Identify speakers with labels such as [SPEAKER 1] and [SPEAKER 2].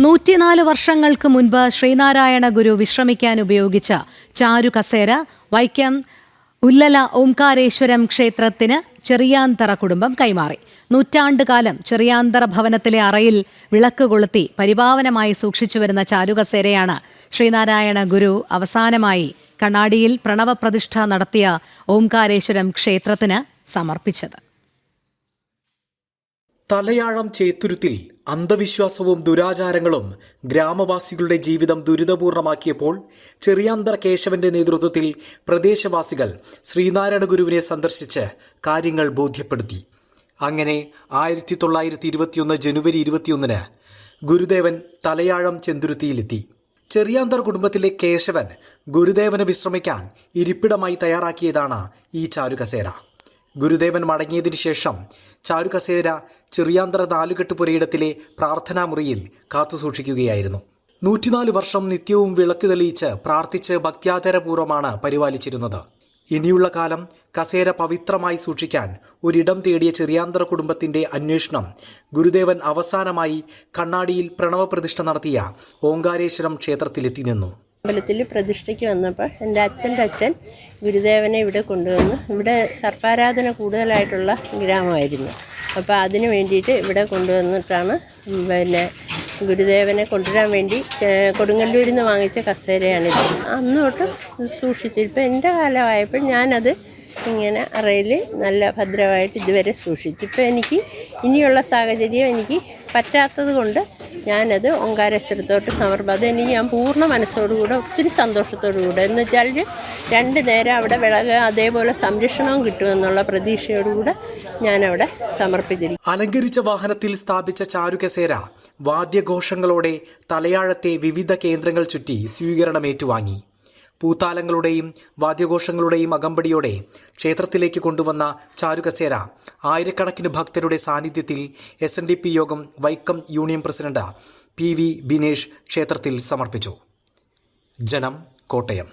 [SPEAKER 1] 104 വർഷങ്ങൾക്ക് മുൻപ് ശ്രീനാരായണ ഗുരു വിശ്രമിക്കാൻ ഉപയോഗിച്ച ചാരു കസേര വൈക്കം ഉല്ലല ഓംകാരേശ്വരം ക്ഷേത്രത്തിന് ചെറിയാന്തറ കുടുംബം കൈമാറി. നൂറ്റാണ്ടുകാലം ചെറിയാന്തറ ഭവനത്തിലെ അറയിൽ വിളക്ക് കൊളുത്തി പരിപാവനമായി സൂക്ഷിച്ചുവരുന്ന ചാരുകസേരയാണ് ശ്രീനാരായണ ഗുരു അവസാനമായി കണ്ണാടിയിൽ പ്രണവപ്രതിഷ്ഠ നടത്തിയ ഓംകാരേശ്വരം ക്ഷേത്രത്തിന് സമർപ്പിച്ചത്.
[SPEAKER 2] തലയാഴം ചേത്തുരുത്തിൽ അന്ധവിശ്വാസവും ദുരാചാരങ്ങളും ഗ്രാമവാസികളുടെ ജീവിതം ദുരിതപൂർണമാക്കിയപ്പോൾ ചെറിയാന്തറ കേശവന്റെ നേതൃത്വത്തിൽ പ്രദേശവാസികൾ ശ്രീനാരായണ ഗുരുവിനെ സന്ദർശിച്ച് കാര്യങ്ങൾ ബോധ്യപ്പെടുത്തി. അങ്ങനെ 1921 ജനുവരി 21 ഗുരുദേവൻ തലയാഴം ചെന്തുരുത്തിയിലെത്തി. ചെറിയാന്തർ കുടുംബത്തിലെ കേശവൻ ഗുരുദേവന് വിശ്രമിക്കാൻ ഇരിപ്പിടമായി തയ്യാറാക്കിയതാണ് ഈ ചാരുകസേര. ഗുരുദേവൻ മടങ്ങിയതിനു ശേഷം ചാരുകസേര ചെറിയാന്തറ നാലുകെട്ട് പുരയിടത്തിലെ പ്രാർത്ഥനാമുറിയിൽ കാത്തുസൂക്ഷിക്കുകയായിരുന്നു. 104 വർഷം നിത്യവും വിളക്ക് തെളിയിച്ച് പ്രാർത്ഥിച്ച് ഭക്ത്യാദരപൂർവ്വമാണ് പരിപാലിച്ചിരുന്നത്. ഇനിയുള്ള കാലം കസേര പവിത്രമായി സൂക്ഷിക്കാൻ ഒരിടം തേടിയ ചെറിയാന്തറ കുടുംബത്തിന്റെ അന്വേഷണം ഗുരുദേവൻ അവസാനമായി കണ്ണാടിയിൽ പ്രണവപ്രതിഷ്ഠ നടത്തിയ ഓംകാരേശ്വരം ക്ഷേത്രത്തിലെത്തി നിന്നു.
[SPEAKER 3] അമ്പലത്തിൽ പ്രതിഷ്ഠയ്ക്ക് വന്നപ്പോൾ എൻ്റെ അച്ഛൻ്റെ അച്ഛൻ ഗുരുദേവനെ ഇവിടെ കൊണ്ടുവന്നു. ഇവിടെ സർപ്പാരാധന കൂടുതലായിട്ടുള്ള ഗ്രാമമായിരുന്നു. അപ്പോൾ അതിന് വേണ്ടിയിട്ട് ഇവിടെ കൊണ്ടുവന്നിട്ടാണ് ഗുരുദേവനെ കൊണ്ടുവരാൻ വേണ്ടി കൊടുങ്ങല്ലൂരിൽ നിന്ന് വാങ്ങിച്ച കസേരയാണിത്. അന്ന് തൊട്ട് സൂക്ഷിച്ചു. ഇപ്പോൾ എൻ്റെ കാലമായപ്പോൾ ഞാനത് ഇങ്ങനെ അറയിൽ നല്ല ഭദ്രമായിട്ട് ഇതുവരെ സൂക്ഷിച്ചു. ഇപ്പോൾ എനിക്ക് ഇനിയുള്ള സാഹചര്യം എനിക്ക് പറ്റാത്തത് കൊണ്ട് ഞാനത് ഓംകാരേശ്വരത്തോട്ട് സമർപ്പിക്കും. അതെനിക്ക് ഞാൻ പൂർണ്ണ മനസ്സോടുകൂടെ ഒത്തിരി സന്തോഷത്തോടുകൂടെ എന്ന് വെച്ചാൽ 2 നേരം അവിടെ വിളക്ക് അതേപോലെ സംരക്ഷണവും കിട്ടുമെന്നുള്ള പ്രതീക്ഷയോടുകൂടെ ഞാനവിടെ സമർപ്പിച്ചിരിക്കും.
[SPEAKER 2] അലങ്കരിച്ച വാഹനത്തിൽ സ്ഥാപിച്ച ചാരുകസേര വാദ്യഘോഷങ്ങളോടെ തലയാഴത്തെ വിവിധ കേന്ദ്രങ്ങൾ ചുറ്റി സ്വീകരണം ഏറ്റുവാങ്ങി. പൂത്താലങ്ങളുടെയും വാദ്യഘോഷങ്ങളുടെയും അകമ്പടിയോടെ ക്ഷേത്രത്തിലേക്ക് കൊണ്ടുവന്ന ചാരുകസേര ആയിരക്കണക്കിന് ഭക്തരുടെ സാന്നിധ്യത്തിൽ SNDP യോഗം Vaikom union president PV Binesh ക്ഷേത്രത്തിൽ സമർപ്പിച്ചു. ജനം, കോട്ടയം.